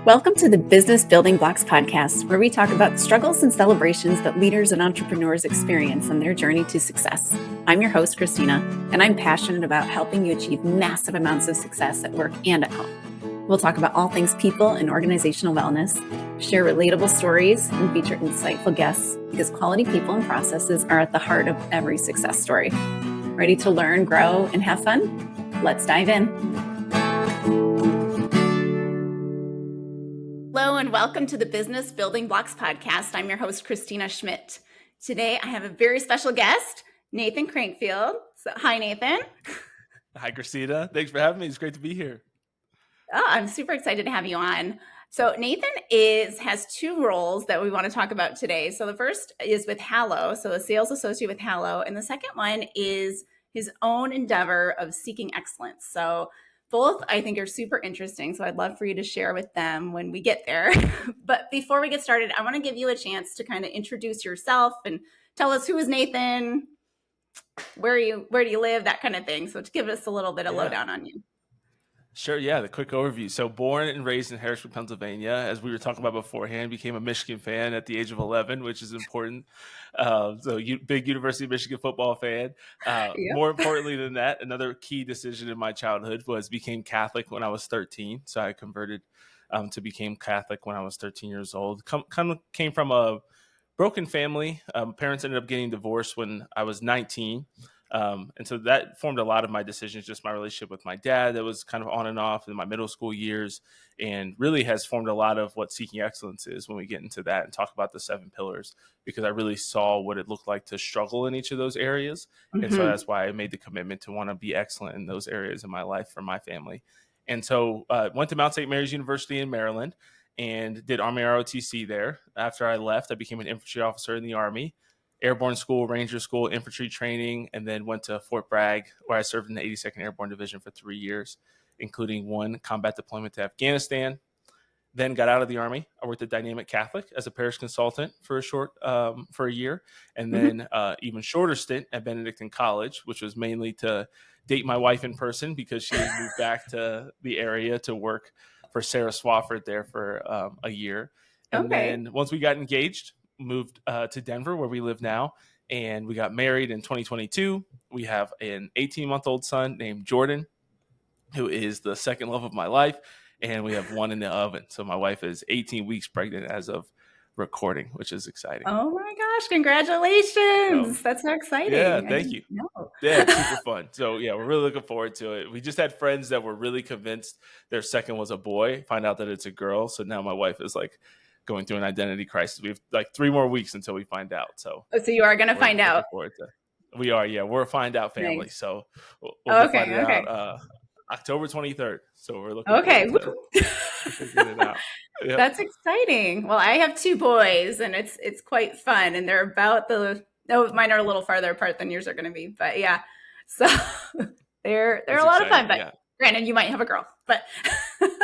Welcome to the Business Building Blocks podcast, where we talk about struggles and celebrations that leaders and entrepreneurs experience on their journey to success. I'm your host, Kristina, and I'm passionate about helping you achieve massive amounts of success at work and at home. We'll talk about all things people and organizational wellness, share relatable stories, and feature insightful guests because quality people and processes are at the heart of every success story. Ready to learn, grow, and have fun? Let's dive in. Hello and welcome to the Business Building Blocks podcast. I'm your host, Kristina Schmidt. Today, I have a very special guest, Nathan Crankfield. So, hi, Nathan. Hi, Kristina. Thanks for having me. It's great to be here. Oh, I'm super excited to have you on. So Nathan has two roles that we want to talk about today. So the first is with Hallow, so a sales associate with Hallow, and the second one is his own endeavor of seeking excellence. So both, I think, are super interesting. So I'd love for you to share with them when we get there. But before we get started, I want to give you a chance to kind of introduce yourself and tell us who is Nathan, where do you live, that kind of thing. So to give us a little bit of lowdown on you. Sure. Yeah. The quick overview. So born and raised in Harrisburg, Pennsylvania, as we were talking about beforehand, became a Michigan fan at the age of 11, which is important. Big University of Michigan football fan. Yep. More importantly than that, another key decision in my childhood became Catholic when I was 13. So I converted to become Catholic when I was 13 years old. Came from a broken family. Parents ended up getting divorced when I was 19. And so that formed a lot of my decisions, just my relationship with my dad that was kind of on and off in my middle school years, and really has formed a lot of what seeking excellence is when we get into that and talk about the 7 pillars, because I really saw what it looked like to struggle in each of those areas. Mm-hmm. And so that's why I made the commitment to want to be excellent in those areas in my life for my family. And so went to Mount St. Mary's University in Maryland and did Army ROTC there. After I left, I became an infantry officer in the Army. Airborne School, Ranger School, infantry training, and then went to Fort Bragg, where I served in the 82nd Airborne Division for 3 years, including 1 combat deployment to Afghanistan. Then got out of the Army. I worked at Dynamic Catholic as a parish consultant for a year, and then even shorter stint at Benedictine College, which was mainly to date my wife in person because she had moved back to the area to work for Sarah Swafford there for a year. And then once we got engaged, moved to Denver, where we live now, and we got married in 2022. We have an 18-month-old son named Jordan, who is the second love of my life, and we have 1 in the oven. So my wife is 18 weeks pregnant as of recording, which is exciting. Oh my gosh, congratulations. That's so exciting. Yeah, thank you. Yeah, it's super fun. So yeah, we're really looking forward to it. We just had friends that were really convinced their second was a boy, find out that it's a girl. So now my wife is like going through an identity crisis. We have like 3 more weeks until we find out. So you are going to find out. We are, yeah. We're a find out family. Nice. So we'll find it out October 23rd. So we're looking forward to figuring it out. Yep. That's exciting. Well, I have 2 boys, and it's quite fun. And they're about mine are a little farther apart than yours are going to be. But yeah, so they're a lot of fun. But granted, you might have a girl. But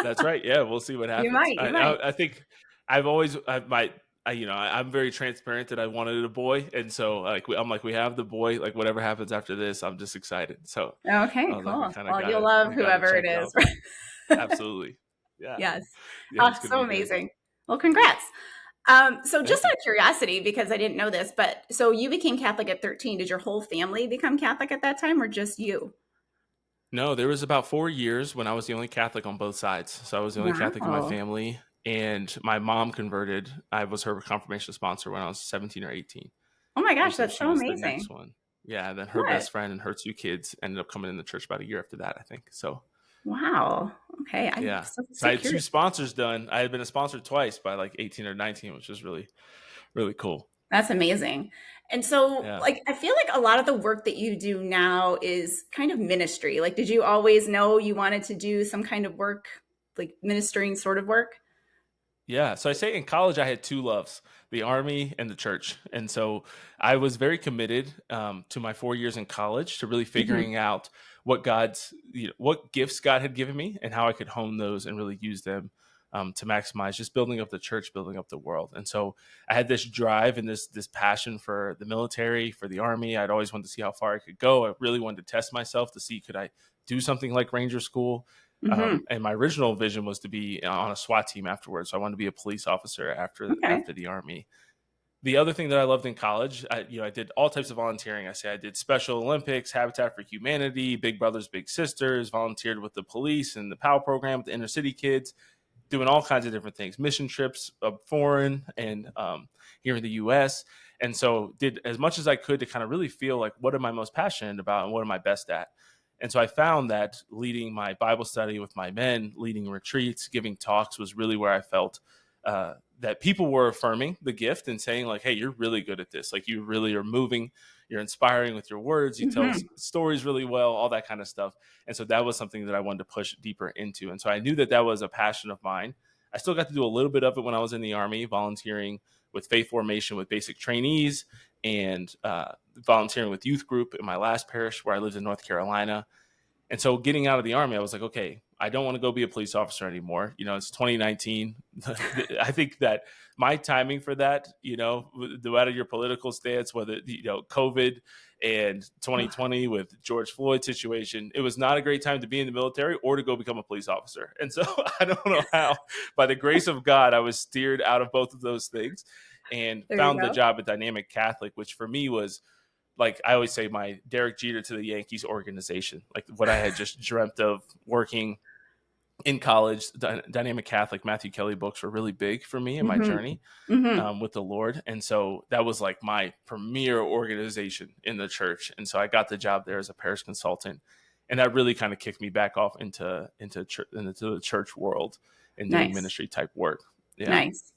that's right. Yeah, we'll see what happens. You might. I think I'm very transparent that I wanted a boy, and so we have the boy. Like whatever happens after this, I'm just excited. So okay, cool. Well, you'll love whoever it is. Absolutely. Yeah. Yes. So amazing. Well, congrats. So just out of curiosity, because I didn't know this, but so you became Catholic at 13. Did your whole family become Catholic at that time, or just you? No, there was about 4 years when I was the only Catholic on both sides. So I was the only Catholic in my family. And my mom converted. I was her confirmation sponsor when I was 17 or 18. Oh my gosh, that's so amazing. The next one. Yeah, and then her best friend and her 2 kids ended up coming in the church about a year after that, I think. So wow. Okay. So I had 2 sponsors done. I had been a sponsor twice by like 18 or 19, which was really, really cool. That's amazing. And so I feel like a lot of the work that you do now is kind of ministry. Like, did you always know you wanted to do some kind of work, like ministering sort of work? Yeah. So I say in college, I had 2 loves, the Army and the church. And so I was very committed to my 4 years in college to really figuring out what gifts God had given me and how I could hone those and really use them to maximize just building up the church, building up the world. And so I had this drive and this passion for the military, for the Army. I'd always wanted to see how far I could go. I really wanted to test myself to see, could I do something like Ranger School. Hmm. And my original vision was to be on a SWAT team afterwards. So I wanted to be a police officer Okay. after the Army. The other thing that I loved in college, I did all types of volunteering. I did Special Olympics, Habitat for Humanity, Big Brothers Big Sisters, volunteered with the police and the POW program with the inner city kids, doing all kinds of different things, mission trips foreign and here in the US. And so did as much as I could to kind of really feel like, what am I most passionate about and what am I best at? And so I found that leading my Bible study with my men, leading retreats, giving talks was really where I felt that people were affirming the gift and saying like, hey, you're really good at this. Like you really are moving, you're inspiring with your words, you tell Hmm. stories really well, all that kind of stuff. And so that was something that I wanted to push deeper into. And so I knew that that was a passion of mine. I still got to do a little bit of it when I was in the Army, volunteering with faith formation with basic trainees and volunteering with youth group in my last parish where I lived in North Carolina. And so getting out of the Army, I was like, okay, I don't want to go be a police officer anymore. It's 2019. I think that my timing for that, no matter your political stance, whether, COVID and 2020 with George Floyd situation, it was not a great time to be in the military or to go become a police officer. And so I don't know how, by the grace of God, I was steered out of both of those things and There you found the go. job at Dynamic Catholic, which for me was, like I always say, my Derek Jeter to the Yankees organization, like what I had just dreamt of working in college. Dynamic Catholic, Matthew Kelly books were really big for me in my Hmm. journey Hmm. with the Lord. And so that was like my premier organization in the church. And so I got the job there as a parish consultant. And that really kind of kicked me back off into the church world and doing Nice. ministry type work. Yeah. Nice.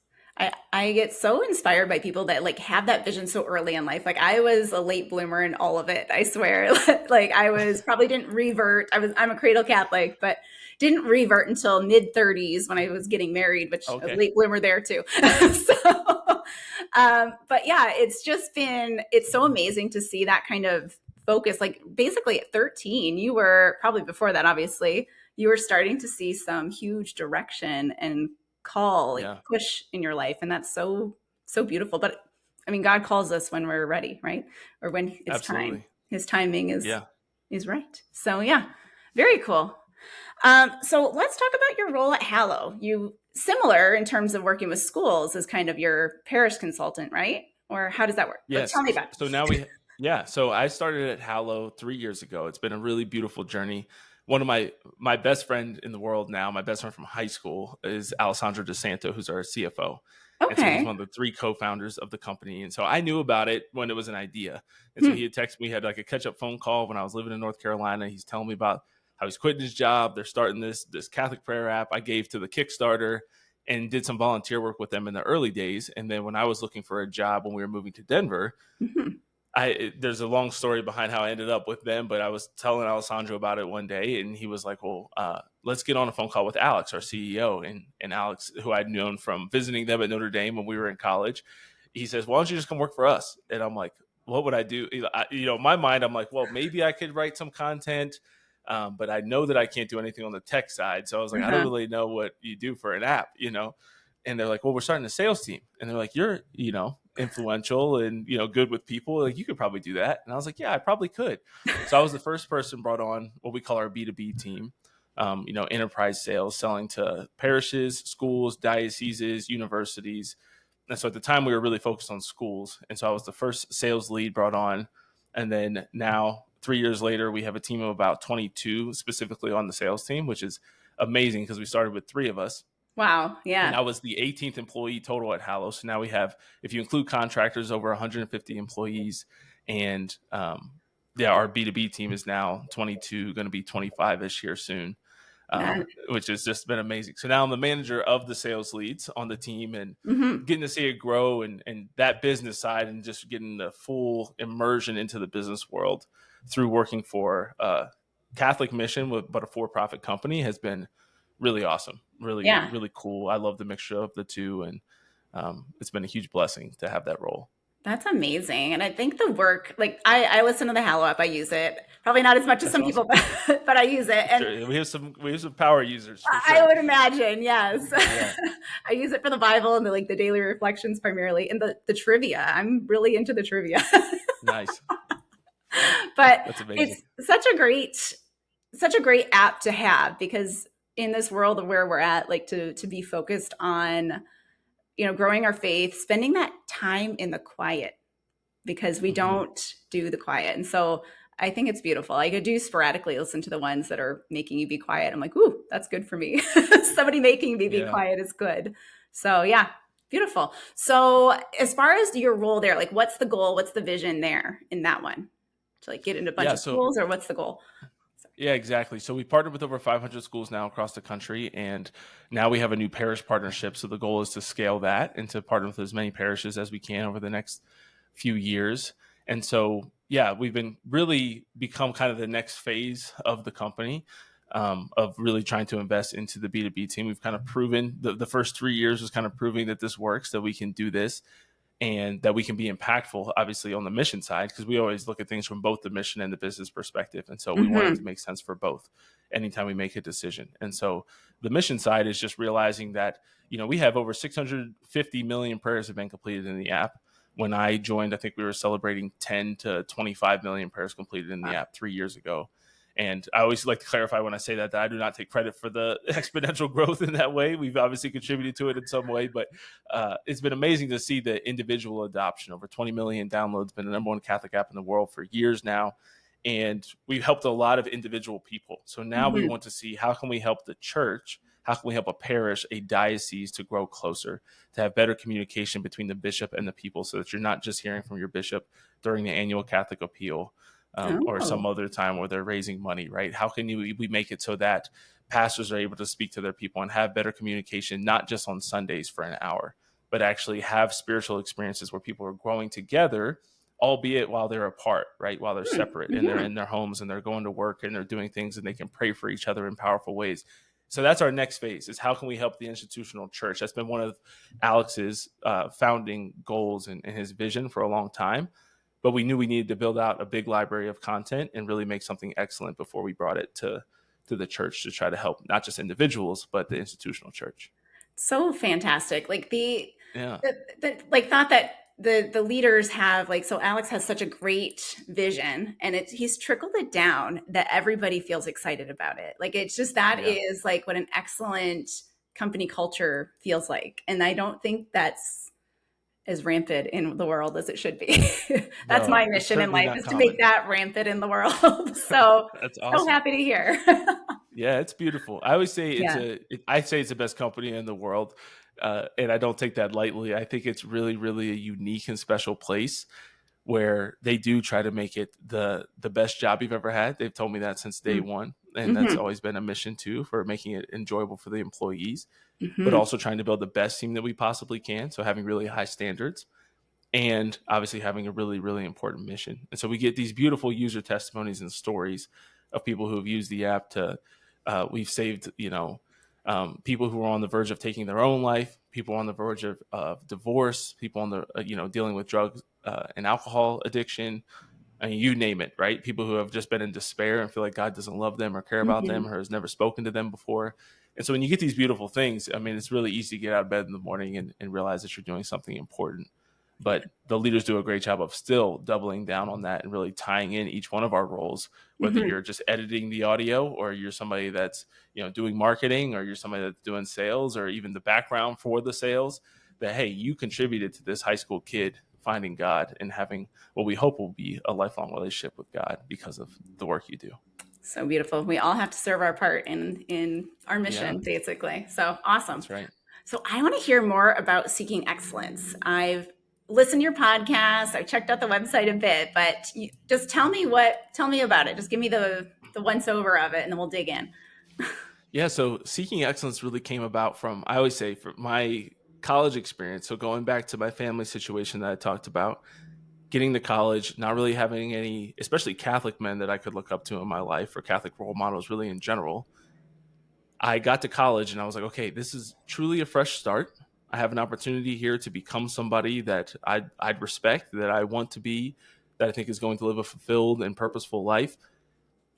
I get so inspired by people that like have that vision so early in life. Like I was a late bloomer in all of it, I swear. Like I was probably didn't revert. I'm a cradle Catholic, but didn't revert until mid 30s when I was getting married, which a Okay. late bloomer there too. So but yeah, it's so amazing to see that kind of focus. Like basically at 13, you were probably before that, obviously, you were starting to see some huge direction and call, like Yeah. push in your life. And that's so beautiful. But I mean, God calls us when we're ready, right? Or when it's time. Absolutely. His timing Yeah. is right. So yeah, very cool. So let's talk about your role at Hallow. You similar in terms of working with schools as kind of your parish consultant, right? Or how does that work? But Yes. tell me about So now yeah. So I started at Hallow 3 years ago. It's been a really beautiful journey. One of my best friend in the world now, my best friend from high school, is Alessandro DeSanto, who's our CFO. it. And so he's Okay. one of the three co-founders of the company. And so I knew about it when it was an idea. And so Hmm. he had texted me, had like a catch-up phone call when I was living in North Carolina. He's telling me about how he's quitting his job. They're starting this Catholic prayer app I gave to the Kickstarter and did some volunteer work with them in the early days. And then when I was looking for a job when we were moving to Denver, Hmm. there's a long story behind how I ended up with them, but I was telling Alessandro about it one day, and he was like, "Well, let's get on a phone call with Alex, our CEO." And Alex, who I'd known from visiting them at Notre Dame when we were in college, he says, "Why don't you just come work for us?" And I'm like, "What would I do?" In my mind, I'm like, "Well, maybe I could write some content." But I know that I can't do anything on the tech side. So I was like, I don't Uh-huh. really know what you do for an app. And they're like, well, we're starting a sales team. And they're like, you're, influential and, good with people. Like, you could probably do that. And I was like, yeah, I probably could. So I was the first person brought on what we call our B2B team, enterprise sales, selling to parishes, schools, dioceses, universities. And so at the time we were really focused on schools. And so I was the first sales lead brought on. And then now 3 years later, we have a team of about 22 specifically on the sales team, which is amazing because we started with three of us. Wow. And Yeah. I was the 18th employee total at Hallow. So now we have, if you include contractors, over 150 employees. And yeah, our B2B team is now 22, going to be 25 ish here soon, That, which has just been amazing. So now I'm the manager of the sales leads on the team and hmm. getting to see it grow and that business side and just getting the full immersion into the business world through working for a Catholic mission, but a for-profit company has been really awesome, really, Yeah. really cool. I love the mixture of the two. And it's been a huge blessing to have that role. That's amazing. And I think the work, like I listen to the Hallow app, I use it. Probably not as much as That's some people, awesome. but I use it. And Sure. We have some power users for I sure. would imagine, yes. Yeah. I use it for the Bible and the daily reflections primarily and the trivia. I'm really into the trivia. Nice. But That's amazing. it's such a great such a great app to have, because in this world of where we're at, like to be focused on, growing our faith, spending that time in the quiet, because we Hmm. don't do the quiet. And so I think it's beautiful. I could do sporadically listen to the ones that are making you be quiet. I'm like, ooh, that's good for me. Somebody making me be Yeah. quiet is good. So yeah, beautiful. So as far as your role there, like what's the goal? What's the vision there in that one? To like get into a bunch Yeah. of So schools, or what's the goal? yeah, exactly. So we partnered with over 500 schools now across the country, and now we have a new parish partnership. So the goal is to scale that and to partner with as many parishes as we can over the next few years. And so, yeah, we've been really become kind of the next phase of the company, of really trying to invest into the B2B team. We've kind of proven the first 3 years was kind of proving that this works, that we can do this and that we can be impactful, obviously, on the mission side, because we always look at things from both the mission and the business perspective. And so we want it to Mm-hmm. make sense for both anytime we make a decision. And so the mission side is just realizing that, we have over 650 million prayers have been completed in the app. When I joined, I think we were celebrating 10 to 25 million prayers completed in the Wow. app 3 years ago. And I always like to clarify when I say that I do not take credit for the exponential growth in that way. We've obviously contributed to it in some way, but it's been amazing to see the individual adoption. Over 20 million downloads, been the number one Catholic app in the world for years now. And we've helped a lot of individual people. So now we Mm-hmm. want to see, how can we help the church? How can we help a parish, a diocese, to grow closer, to have better communication between the bishop and the people, so that you're not just hearing from your bishop during the annual Catholic appeal, or some Oh. other time where they're raising money, right? How can we make it so that pastors are able to speak to their people and have better communication, not just on Sundays for an hour, but actually have spiritual experiences where people are growing together, albeit while they're apart, right? While they're separate and they're Mm-hmm. in their homes and they're going to work and they're doing things, and they can pray for each other in powerful ways. So that's our next phase, is how can we help the institutional church? That's been one of Alex's founding goals and his vision for a long time. But we knew we needed to build out a big library of content and really make something excellent before we brought it to the church, to try to help not just individuals, but the institutional church. So fantastic. Like Yeah. the like thought that the leaders have, like, so Alex has such a great vision, and he's trickled it down that everybody feels excited about it. Like it's just, that Yeah. is like what an excellent company culture feels like. And I don't think that's as rampant in the world as it should be. That's my No, it's mission in certainly life, not is to make common. that rampant in the world. So That's so awesome. happy to hear. Yeah, it's beautiful. I always say Yeah. I say it's the best company in the world, and I don't take that lightly. I think it's really, really a unique and special place where they do try to make it the best job you've ever had. They've told me that since day one, and that's Mm-hmm. always been a mission too, for making it enjoyable for the employees, but Mm-hmm. also trying to build the best team that we possibly can. So having really high standards, and obviously having a really, really important mission. And so we get these beautiful user testimonies and stories of people who have used the app to, we've saved, people who are on the verge of taking their own life, people on the verge of divorce, people on the, dealing with drugs and alcohol addiction. I mean, you name it, right? People who have just been in despair and feel like God doesn't love them or care about Mm-hmm. them or has never spoken to them before. And so when you get these beautiful things, I mean, it's really easy to get out of bed in the morning and realize that you're doing something important. Yeah. But the leaders do a great job of still doubling down on that and really tying in each one of our roles, whether Mm-hmm. you're just editing the audio, or you're somebody that's, doing marketing, or you're somebody that's doing sales, or even the background for the sales, that, hey, you contributed to this high school kid finding God and having what we hope will be a lifelong relationship with God because of the work you do. So beautiful. We all have to serve our part in our Yeah, mission, basically. So awesome. that's right. So I want to hear more about seeking excellence. I've listened to your podcast. I've checked out the website a bit, but just tell me about it. Just give me the once over of it, and then we'll dig in. Yeah, so seeking excellence really came about from, I always say, from my college experience. So going back to my family situation that I talked about, getting to college, not really having any, especially Catholic men that I could look up to in my life, or Catholic role models really in general. I got to college and I was like, okay, this is truly a fresh start. I have an opportunity here to become somebody that I'd respect, that I want to be, that I think is going to live a fulfilled and purposeful life.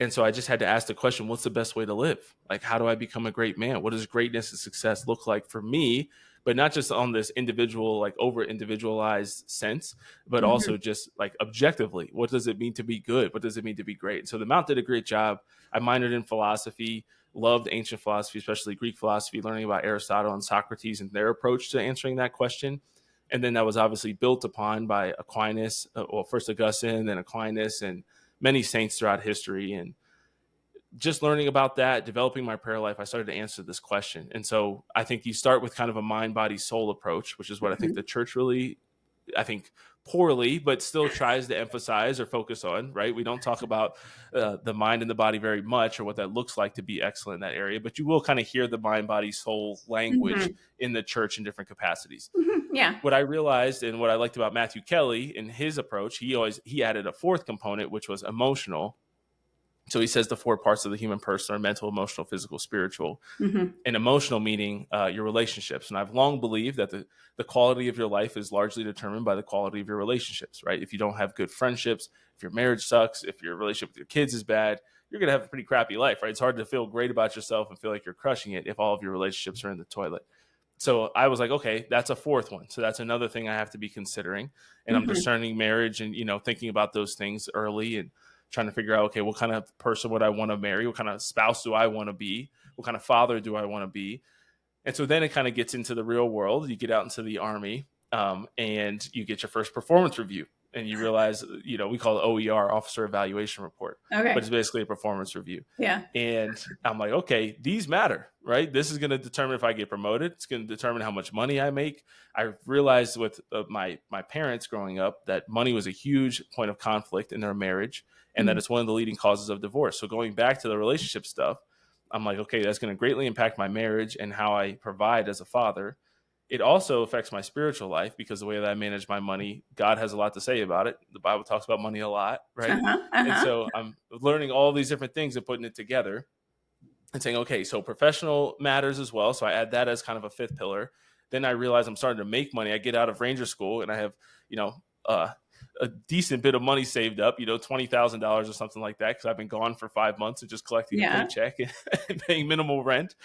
And so I just had to ask the question, what's the best way to live? Like, how do I become a great man? What does greatness and success look like for me? But not just on this individual, like over individualized sense, but Mm-hmm. also just like objectively, what does it mean to be good? What does it mean to be great? So the Mount did a great job. I minored in philosophy, loved ancient philosophy, especially Greek philosophy, learning about Aristotle and Socrates and their approach to answering that question. And then that was obviously built upon by Aquinas, well, first Augustine, then Aquinas, and many saints throughout history. And just learning about that, developing my prayer life, I started to answer this question. And so I think you start with kind of a mind, body, soul approach, which is what I think the church really, I think poorly, but still tries to emphasize or focus on, right? We don't talk about the mind and the body very much or what that looks like to be excellent in that area, but you will kind of hear the mind, body, soul language Mm-hmm. in the church in different capacities. Mm-hmm. Yeah. What I realized and what I liked about Matthew Kelly in his approach, he added a fourth component, which was emotional. So he says the four parts of the human person are mental, emotional, physical, spiritual. Mm-hmm. And emotional meaning your relationships. And I've long believed that the quality of your life is largely determined by the quality of your relationships, right? If you don't have good friendships, if your marriage sucks, if your relationship with your kids is bad, you're going to have a pretty crappy life, right? It's hard to feel great about yourself and feel like you're crushing it if all of your relationships are in the toilet. So I was like, okay, that's a fourth one. So that's another thing I have to be considering. And I'm Mm-hmm. discerning marriage and, thinking about those things early and trying to figure out, okay, what kind of person would I want to marry? What kind of spouse do I want to be? What kind of father do I want to be? And so then it kind of gets into the real world. You get out into the army, and you get your first performance review. And you realize, we call it OER, Officer Evaluation Report, but Okay. it's basically a performance review. Yeah. And I'm like, okay, these matter, right? This is going to determine if I get promoted. It's going to determine how much money I make. I realized with my parents growing up that money was a huge point of conflict in their marriage, and that Mm-hmm. it's one of the leading causes of divorce. So going back to the relationship stuff, I'm like, okay, that's going to greatly impact my marriage and how I provide as a father. It also affects my spiritual life because the way that I manage my money, God has a lot to say about it. The Bible talks about money a lot, right? Uh-huh. And Uh-huh. so I'm learning all these different things and putting it together and saying, okay, so professional matters as well. So I add that as kind of a fifth pillar. Then I realize I'm starting to make money. I get out of Ranger School and I have, you know, uh, a decent bit of money saved up, $20,000 or something like that, because I've been gone for 5 months and just collecting a Yeah. paycheck and paying minimal rent.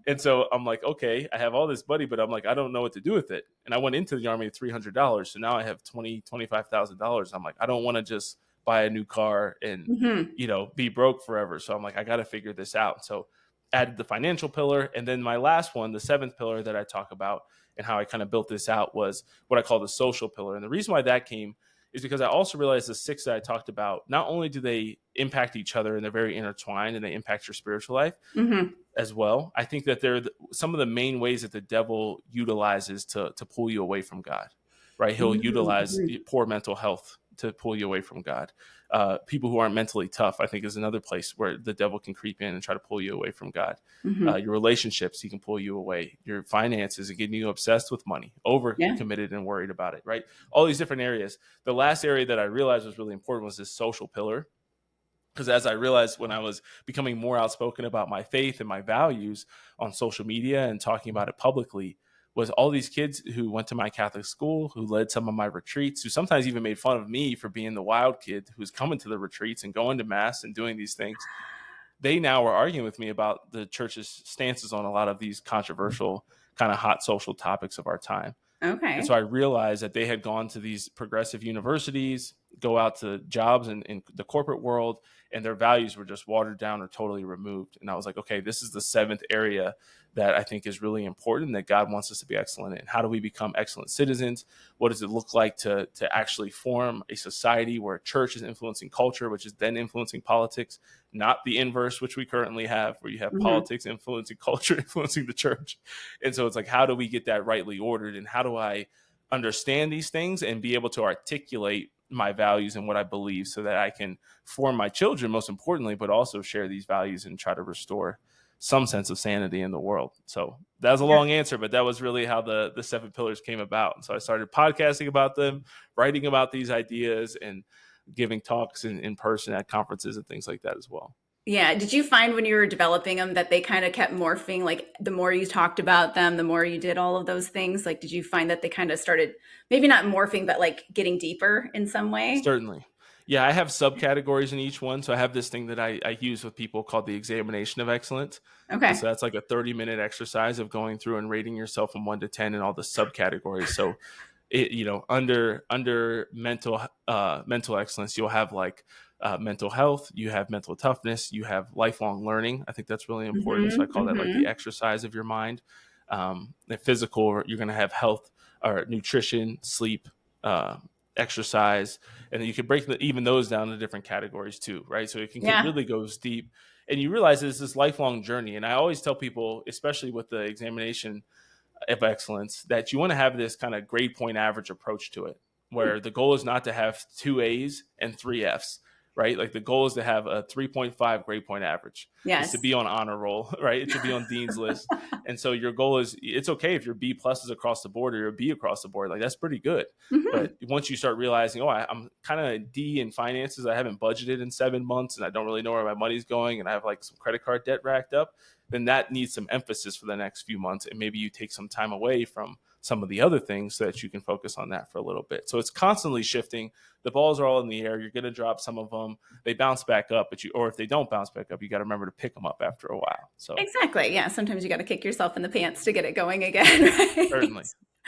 And so I'm like, okay, I have all this money, but I'm like, I don't know what to do with it. And I went into the army at $300. So now I have $25,000. I'm like, I don't want to just buy a new car and, Mm-hmm. be broke forever. So I'm like, I got to figure this out. So added the financial pillar. And then my last one, the seventh pillar that I talk about and how I kind of built this out was what I call the social pillar. And the reason why that came is because I also realized the six that I talked about, not only do they impact each other and they're very intertwined and they impact your spiritual life, Mm-hmm. as well. I think that they're some of the main ways that the devil utilizes to pull you away from God, right? He'll utilize Mm-hmm. poor mental health to pull you away from God. People who aren't mentally tough, I think, is another place where the devil can creep in and try to pull you away from God. Mm-hmm. Your relationships, he can pull you away. Your finances and getting you obsessed with money, over Yeah. committed and worried about it, right? All these different areas. The last area that I realized was really important was this social pillar, because as I realized when I was becoming more outspoken about my faith and my values on social media and talking about it publicly, was all these kids who went to my Catholic school, who led some of my retreats, who sometimes even made fun of me for being the wild kid who's coming to the retreats and going to mass and doing these things. They now are arguing with me about the church's stances on a lot of these controversial, kind of hot social topics of our time. And so Okay. I realized that they had gone to these progressive universities, go out to jobs in the corporate world, and their values were just watered down or totally removed. And I was like, okay, this is the seventh area that I think is really important, that God wants us to be excellent in. How do we become excellent citizens? What does it look like to actually form a society where a church is influencing culture, which is then influencing politics, not the inverse, which we currently have, where you have Mm-hmm. politics influencing culture, influencing the church. And so it's like, how do we get that rightly ordered? And how do I understand these things and be able to articulate my values and what I believe so that I can form my children, most importantly, but also share these values and try to restore some sense of sanity in the world. So that was a Yeah. long answer, but that was really how the seven pillars came about. And so I started podcasting about them, writing about these ideas, and giving talks in person at conferences and things like that as well. Yeah. Did you find when you were developing them that they kind of kept morphing? Like the more you talked about them, the more you did all of those things. Like, did you find that they kind of started maybe not morphing, but like getting deeper in some way? Certainly. Yeah, I have subcategories in each one. So I have this thing that I use with people called the examination of excellence. And Okay. so that's like a 30-minute exercise of going through and rating yourself from 1 to 10 and all the subcategories. So under mental excellence, you'll have like mental health, you have mental toughness, you have lifelong learning. I think that's really important. So I Mm-hmm, call that like the mm-hmm. exercise of your mind. The physical, you're going to have health or nutrition, sleep, uh, exercise, and then you can break even those down into different categories too, right? So it can Yeah. really goes deep, and you realize it's this lifelong journey. And I always tell people, especially with the examination of excellence, that you want to have this kind of grade point average approach to it, Hmm. where the goal is not to have 2 A's and 3 F's, right? Like the goal is to have a 3.5 grade point average. It's to Yes. be on honor roll, right? It's to be on dean's list. And so your goal is, it's okay if you're B pluses across the board or you're a B across the board. Like that's pretty good. Hmm. But once you start realizing, oh, I'm kind of D in finances, I haven't budgeted in 7 months and I don't really know where my money's going and I have like some credit card debt racked up, then that needs some emphasis for the next few months. And maybe you take some time away from some of the other things so that you can focus on that for a little bit. So it's constantly shifting. The balls are all in the air. You're going to drop some of them. They bounce back up, or if they don't bounce back up, you got to remember to pick them up after a while. So Exactly. Yeah. Sometimes you got to kick yourself in the pants to get it going again, right? certainly,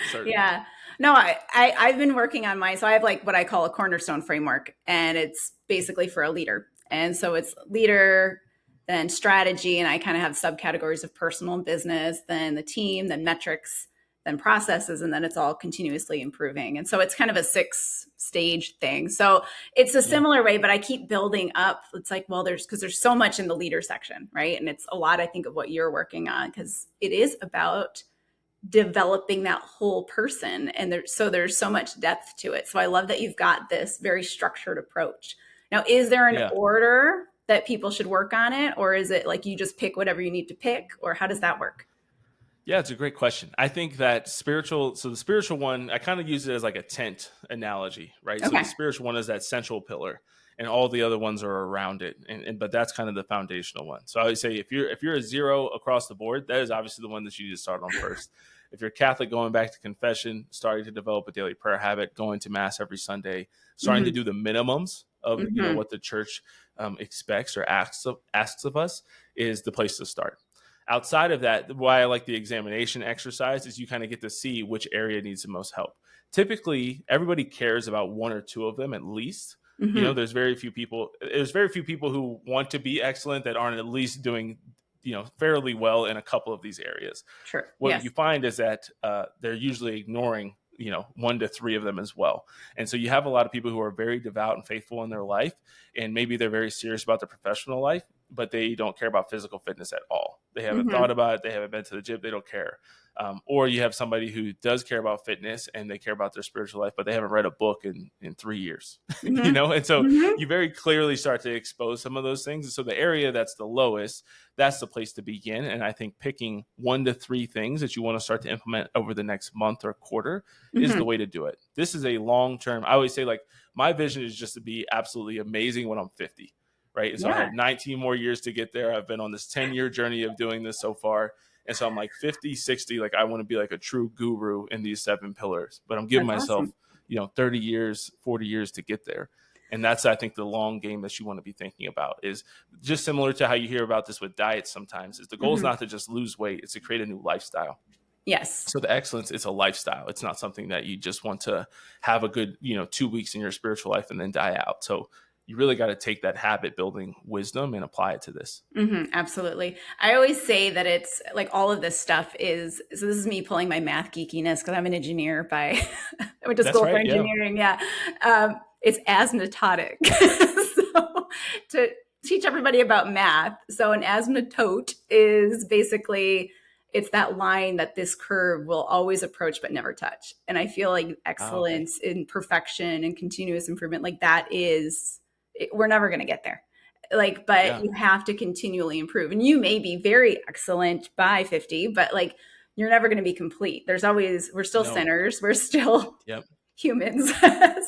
certainly. Yeah. No, I've been working on mine. So I have like what I call a cornerstone framework, and it's basically for a leader. And so it's leader, then strategy, and I kind of have subcategories of personal and business, then the team, then metrics, then processes, and then it's all continuously improving. And so it's kind of a 6 stage thing. So it's a Yeah. similar way, but I keep building up. It's like, well, there's so much in the leader section, right? And it's a lot, I think, of what you're working on, because it is about developing that whole person, and there's so much depth to it. So I love that you've got this very structured approach. Now, is there an Yeah. order that people should work on it, or is it like you just pick whatever you need to pick, or how does that work? Yeah, it's a great question. I think that so the spiritual one, I kind of use it as like a tent analogy, right? So the Okay. spiritual one is that central pillar and all the other ones are around it. But that's kind of the foundational one. So I would say if you're a zero across the board, that is obviously the one that you need to start on first. If you're Catholic, going back to confession, starting to develop a daily prayer habit, going to mass every Sunday, starting to Hmm. do the minimums of Hmm. what the church expects or asks of us is the place to start. Outside of that, why I like the examination exercise is you kind of get to see which area needs the most help. Typically, everybody cares about one or two of them at least. Hmm. There's very few people who want to be excellent that aren't at least doing fairly well in a couple of these areas. Sure. What Yes. you find is that they're usually ignoring 1 to 3 of them as well. And so you have a lot of people who are very devout and faithful in their life, and maybe they're very serious about their professional life, but they don't care about physical fitness at all. They haven't thought Hmm. about it. They haven't been to the gym. They don't care. Or you have somebody who does care about fitness and they care about their spiritual life, but they haven't read a book in 3 years. Hmm. And so Hmm. you very clearly start to expose some of those things. And so the area that's the lowest, that's the place to begin. And I think picking 1 to 3 things that you want to start to implement over the next month or quarter is Hmm. the way to do it. This is a long term. I always say, like, my vision is just to be absolutely amazing when I'm 50. Right. And so I Yeah. have 19 more years to get there. I've been on this 10-year journey of doing this so far. And so I'm like 50, 60, like I want to be like a true guru in these 7 pillars, but I'm giving That's myself, awesome. 30 years, 40 years to get there. And that's, I think, the long game that you want to be thinking about is just similar to how you hear about this with diets sometimes, is the goal is Hmm. not to just lose weight, it's to create a new lifestyle. Yes. So the excellence is a lifestyle. It's not something that you just want to have a good, 2 weeks in your spiritual life and then die out. So you really got to take that habit building wisdom and apply it to this. Hmm. Absolutely. I always say that it's like all of this stuff is, so this is me pulling my math geekiness because I'm an engineer by, I went to That's school for right. Yeah. engineering. Yeah. It's asymptotic. So to teach everybody about math. So an asymptote is basically, it's that line that this curve will always approach but never touch. And I feel like Oh, okay. excellence in perfection and continuous improvement, like that is, we're never going to get there, like, but Yeah. you have to continually improve, and you may be very excellent by 50, but like you're never going to be complete. There's always, we're still No. sinners, we're still Yep. humans.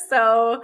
So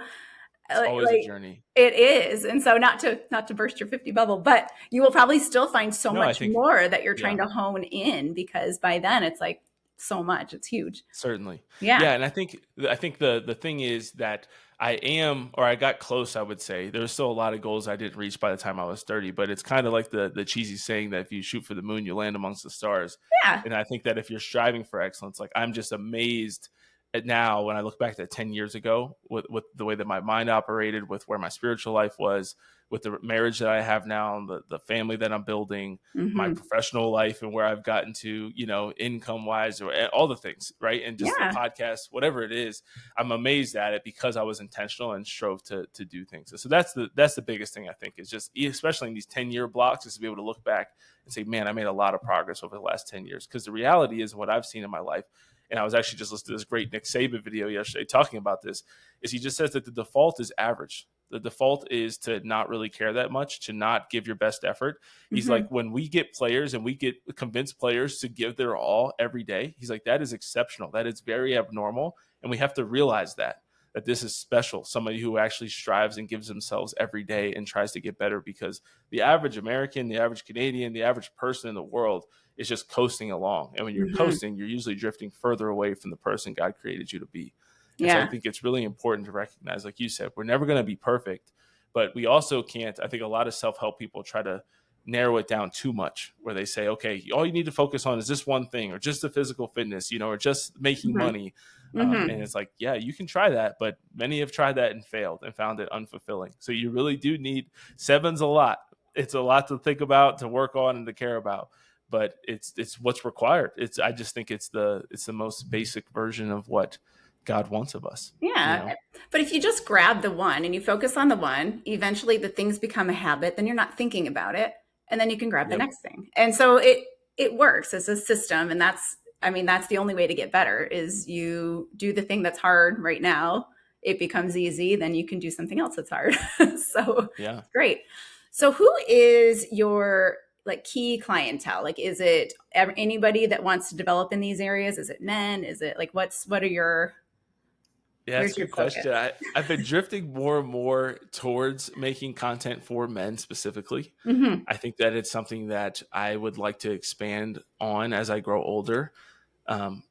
It's always a like journey. it is. And so not to burst your 50 bubble, but you will probably still find so No, I much think, more that you're trying yeah. to hone in, because by then it's like so much. It's huge. Certainly. Yeah. Yeah, and I think the thing is that I got close, I would say. There's still a lot of goals I didn't reach by the time I was 30, but it's kind of like the cheesy saying that if you shoot for the moon, you land amongst the stars. Yeah. And I think that if you're striving for excellence, like I'm just amazed at now when I look back at 10 years ago with the way that my mind operated, with where my spiritual life was, with the marriage that I have now, and the family that I'm building, my Hmm. professional life and where I've gotten to, income wise, or all the things, right? And just the Yeah. podcast, whatever it is, I'm amazed at it because I was intentional and strove to do things. So that's the biggest thing I think is just, especially in these 10-year blocks, is to be able to look back and say, man, I made a lot of progress over the last 10 years. Because the reality is what I've seen in my life, and I was actually just listening to this great Nick Saban video yesterday talking about this, is he just says that the default is average. The default is to not really care that much, to not give your best effort. He's like, Hmm. when we get players and we get convinced players to give their all every day, he's like, that is exceptional. That is very abnormal. And we have to realize that this is special. Somebody who actually strives and gives themselves every day and tries to get better, because the average American, the average Canadian, the average person in the world is just coasting along. And when you're Hmm. coasting, you're usually drifting further away from the person God created you to be. And so I Yeah. think it's really important to recognize, like you said, we're never going to be perfect, but we also can't. I think a lot of self-help people try to narrow it down too much, where they say, okay, all you need to focus on is this one thing, or just the physical fitness, or just making Hmm. money. And Hmm. it's like, yeah, you can try that, but many have tried that and failed and found it unfulfilling. So you really do need, seven's a lot. It's a lot to think about, to work on, and to care about, but it's what's required. I just think it's the most basic version of what God wants of us, you Yeah. know? But if you just grab the one and you focus on the one, eventually the things become a habit, then you're not thinking about it. And then you can grab the Yep. next thing. And so it works as a system. And that's, I mean, that's the only way to get better is you do the thing that's hard right now. It becomes easy, then you can do something else that's hard. So Yeah. it's great. So who is your like key clientele? Like, is it anybody that wants to develop in these areas? Is it men? Is it like, what are your, Yeah, that's where's a your good focus? question. I've been drifting more and more towards making content for men specifically. Hmm. I think that it's something that I would like to expand on as I grow older.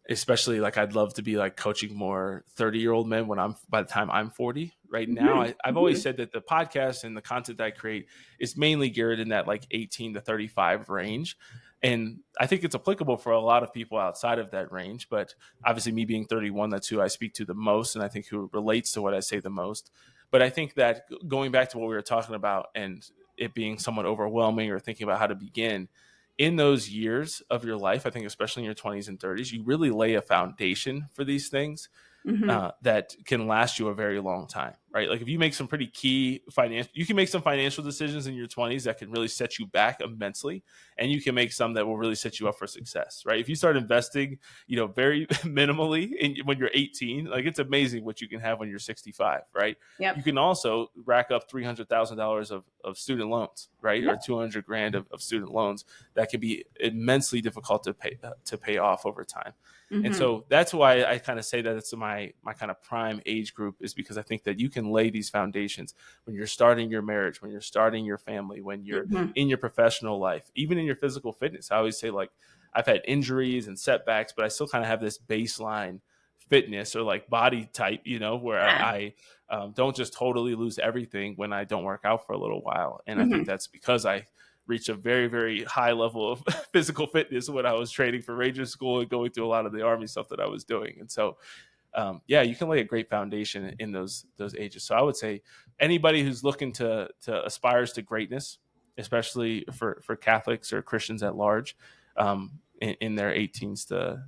Especially like I'd love to be like coaching more 30-year-old men by the time I'm 40. Right now, Hmm. I've always Hmm. said that the podcast and the content that I create is mainly geared in that like 18 to 35 range. And I think it's applicable for a lot of people outside of that range. But obviously, me being 31, that's who I speak to the most. And I think who relates to what I say the most. But I think that going back to what we were talking about and it being somewhat overwhelming or thinking about how to begin, in those years of your life, I think especially in your 20s and 30s, you really lay a foundation for these things Hmm. that can last you a very long time, right? Like if you make some pretty key financial, you can make some financial decisions in your 20s that can really set you back immensely, and you can make some that will really set you up for success, right? If you start investing, very minimally when you're 18, like it's amazing what you can have when you're 65, right? You Yep. can also rack up $300,000 of student loans, right? Or Yep. 200 grand of student loans that can be immensely difficult to pay off over time. And Hmm. so that's why I kind of say that it's my kind of prime age group, is because I think that you can lay these foundations when you're starting your marriage, when you're starting your family, when you're Hmm. in your professional life, even in your physical fitness. I always say, like, I've had injuries and setbacks, but I still kind of have this baseline fitness or like body type, where Yeah. I don't just totally lose everything when I don't work out for a little while. And I think Hmm. that's because I reach a very, very high level of physical fitness when I was training for Ranger School and going through a lot of the Army stuff that I was doing. And so, yeah, you can lay a great foundation in those ages. So I would say anybody who's looking to aspires to greatness, especially for Catholics or Christians at large, in their 18s to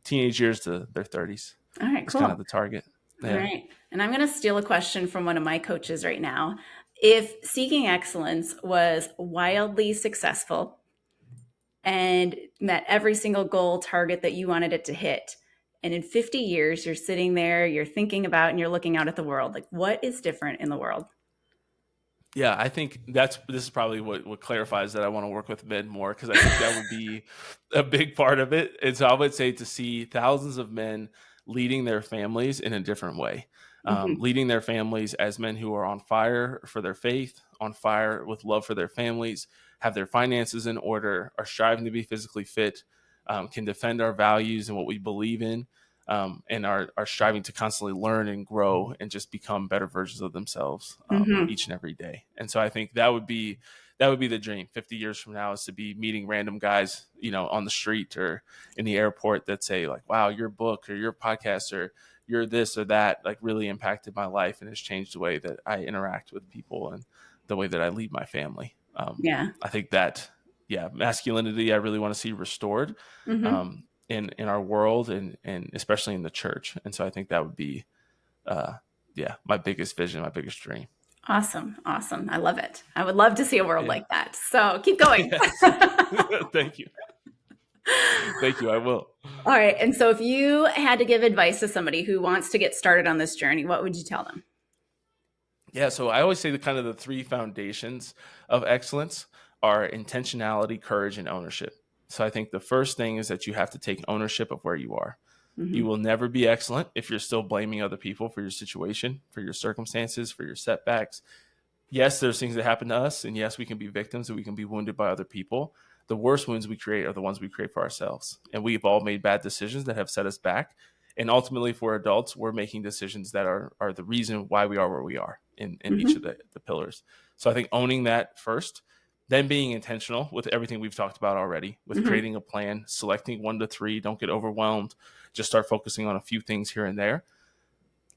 teenage years to their 30s, All right, is kind of cool. the target. All Yeah. right. And I'm going to steal a question from one of my coaches right now. If seeking excellence was wildly successful and met every single goal target that you wanted it to hit, and in 50 years, you're sitting there, you're thinking about, and you're looking out at the world, like what is different in the world? Yeah, I think this is probably what clarifies that I want to work with men more, because I think that would be a big part of it. And so I would say to see thousands of men leading their families in a different way, Hmm. leading their families as men who are on fire for their faith, on fire with love for their families, have their finances in order, are striving to be physically fit, can defend our values and what we believe in, and are striving to constantly learn and grow and just become better versions of themselves Mm-hmm. each and every day. And so I think that would be the dream 50 years from now, is to be meeting random guys, on the street or in the airport that say like, wow, your book or your podcast or you're this or that, like really impacted my life and has changed the way that I interact with people and the way that I lead my family. Yeah. I think that, yeah, masculinity, I really want to see restored Mm-hmm. in our world and especially in the church. And so I think that would be, uh, yeah, my biggest vision, my biggest dream. Awesome. Awesome. I love it. I would love to see a world Yeah. like that. So keep going. Yes. Thank you. Thank you. I will. All right. And so if you had to give advice to somebody who wants to get started on this journey, what would you tell them? Yeah. So I always say the kind of the three foundations of excellence are intentionality, courage, and ownership. So I think the first thing is that you have to take ownership of where you are. You Mm-hmm. will never be excellent if you're still blaming other people for your situation, for your circumstances, for your setbacks. Yes, there's things that happen to us, and yes, we can be victims and we can be wounded by other people. The worst wounds we create are the ones we create for ourselves. And we've all made bad decisions that have set us back. And ultimately, for adults, we're making decisions that are the reason why we are where we are in each of Mm-hmm. the pillars. So I think owning that first, then being intentional with everything we've talked about already, with Mm-hmm. creating a plan, selecting 1 to 3, don't get overwhelmed, just start focusing on a few things here and there,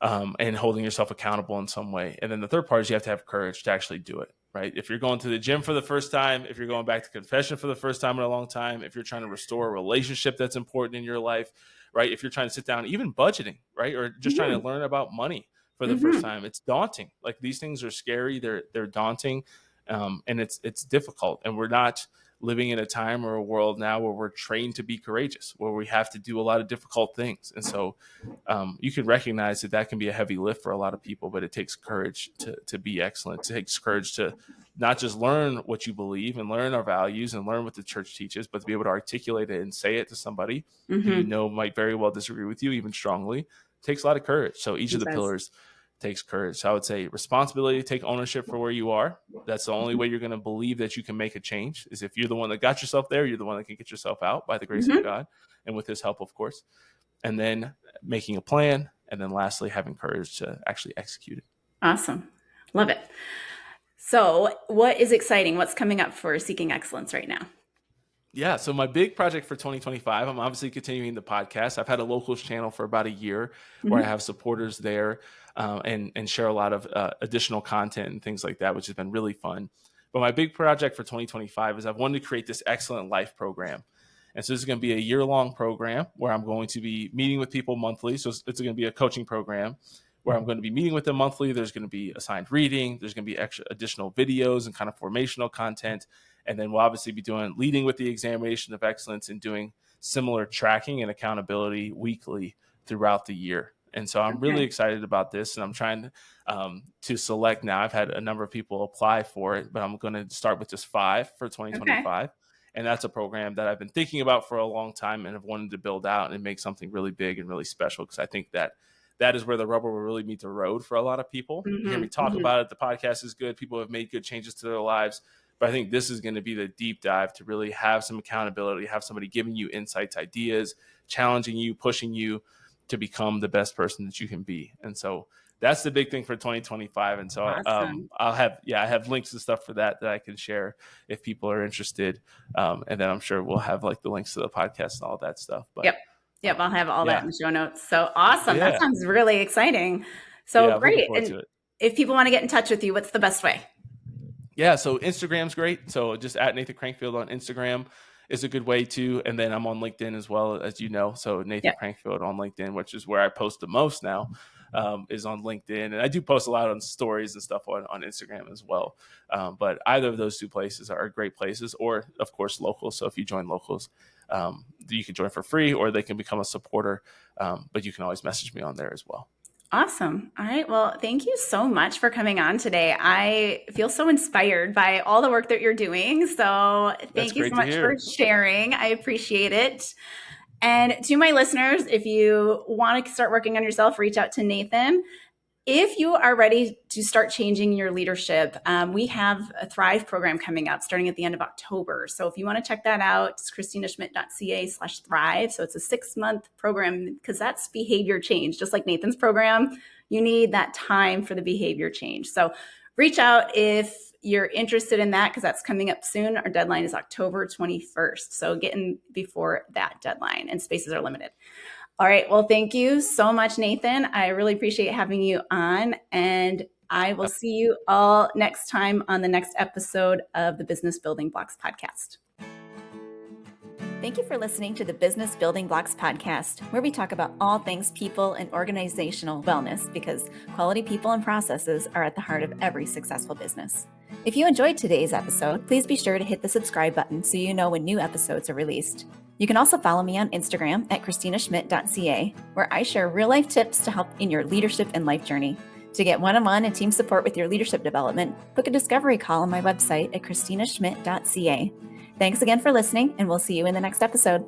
and holding yourself accountable in some way. And then the third part is you have to have courage to actually do it, right? If you're going to the gym for the first time, if you're going back to confession for the first time in a long time, if you're trying to restore a relationship that's important in your life, right? If you're trying to sit down, even budgeting, right? Or just trying to learn about money for the first Mm-hmm. time, it's daunting. Like these things are scary. They're daunting. And it's difficult. And we're not living in a time or a world now where we're trained to be courageous, where we have to do a lot of difficult things. And so you can recognize that can be a heavy lift for a lot of people, but it takes courage to be excellent. It takes courage to not just learn what you believe and learn our values and learn what the church teaches, but to be able to articulate it and say it to somebody who Mm-hmm. might very well disagree with you, even strongly. It takes a lot of courage. So each of It the does. pillars takes courage. So I would say responsibility, take ownership for where you are. That's the only way you're going to believe that you can make a change, is if you're the one that got yourself there, you're the one that can get yourself out by the grace of Mm-hmm. God and with his help, of course. And then making a plan. And then lastly, having courage to actually execute it. Awesome. Love it. So, what is exciting? What's coming up for Seeking Excellence right now? Yeah. So my big project for 2025, I'm obviously continuing the podcast. I've had a locals channel for about a year where I Mm-hmm. have supporters there, and share a lot of additional content and things like that, which has been really fun. But my big project for 2025 is I've wanted to create this excellent life program. And so this is going to be a year-long program where I'm going to be meeting with people monthly. So it's going to be a coaching program where I'm going to be meeting with them monthly. There's going to be assigned reading. There's going to be extra additional videos and kind of formational content. And then we'll obviously be leading with the examination of excellence and doing similar tracking and accountability weekly throughout the year. And so I'm really Okay. excited about this, and I'm trying to select now. I've had a number of people apply for it, but I'm going to start with just 5 for Okay. 2025. And that's a program that I've been thinking about for a long time and have wanted to build out and make something really big and really special, because I think that is where the rubber will really meet the road for a lot of people. You hear Mm-hmm. me talk Mm-hmm. about it. The podcast is good. People have made good changes to their lives. But I think this is going to be the deep dive to really have some accountability, have somebody giving you insights, ideas, challenging you, pushing you to become the best person that you can be. And so that's the big thing for 2025. And so Awesome. I have links and stuff for that I can share if people are interested. And then I'm sure we'll have like the links to the podcast and all that stuff. But Yep. Yep. I'll have all that yeah, in the show notes. So awesome. That yeah, sounds really exciting. So yeah, I'm looking great. forward And to it. if people want to get in touch with you, what's the best way? Yeah, so Instagram's great. So just at Nathan Crankfield on Instagram is a good way to. And then I'm on LinkedIn as well, as you know. So Nathan Yep. Crankfield on LinkedIn, which is where I post the most now, is on LinkedIn. And I do post a lot on stories and stuff on Instagram as well. But either of those two places are great places, or of course locals. So if you join locals, you can join for free, or they can become a supporter. But you can always message me on there as well. Awesome. All right. Well, thank you so much for coming on today. I feel so inspired by all the work that you're doing. So That's thank you so great to much for hear. sharing. I appreciate it. And to my listeners, if you want to start working on yourself, reach out to Nathan. If you are ready to start changing your leadership, we have a Thrive program coming up starting at the end of October. So if you want to check that out, it's KristinaSchmidt.ca/thrive. So it's a 6-month program because that's behavior change. Just like Nathan's program, you need that time for the behavior change. So reach out if you're interested in that because that's coming up soon. Our deadline is October 21st. So get in before that deadline, and spaces are limited. All right. Well, thank you so much, Nathan. I really appreciate having you on, and I will see you all next time on the next episode of the Business Building Blocks podcast. Thank you for listening to the Business Building Blocks podcast, where we talk about all things people and organizational wellness, because quality people and processes are at the heart of every successful business. If you enjoyed today's episode, please be sure to hit the subscribe button so you know when new episodes are released. You can also follow me on Instagram at KristinaSchmidt.ca, where I share real-life tips to help in your leadership and life journey. To get one-on-one and team support with your leadership development, book a discovery call on my website at KristinaSchmidt.ca. Thanks again for listening, and we'll see you in the next episode.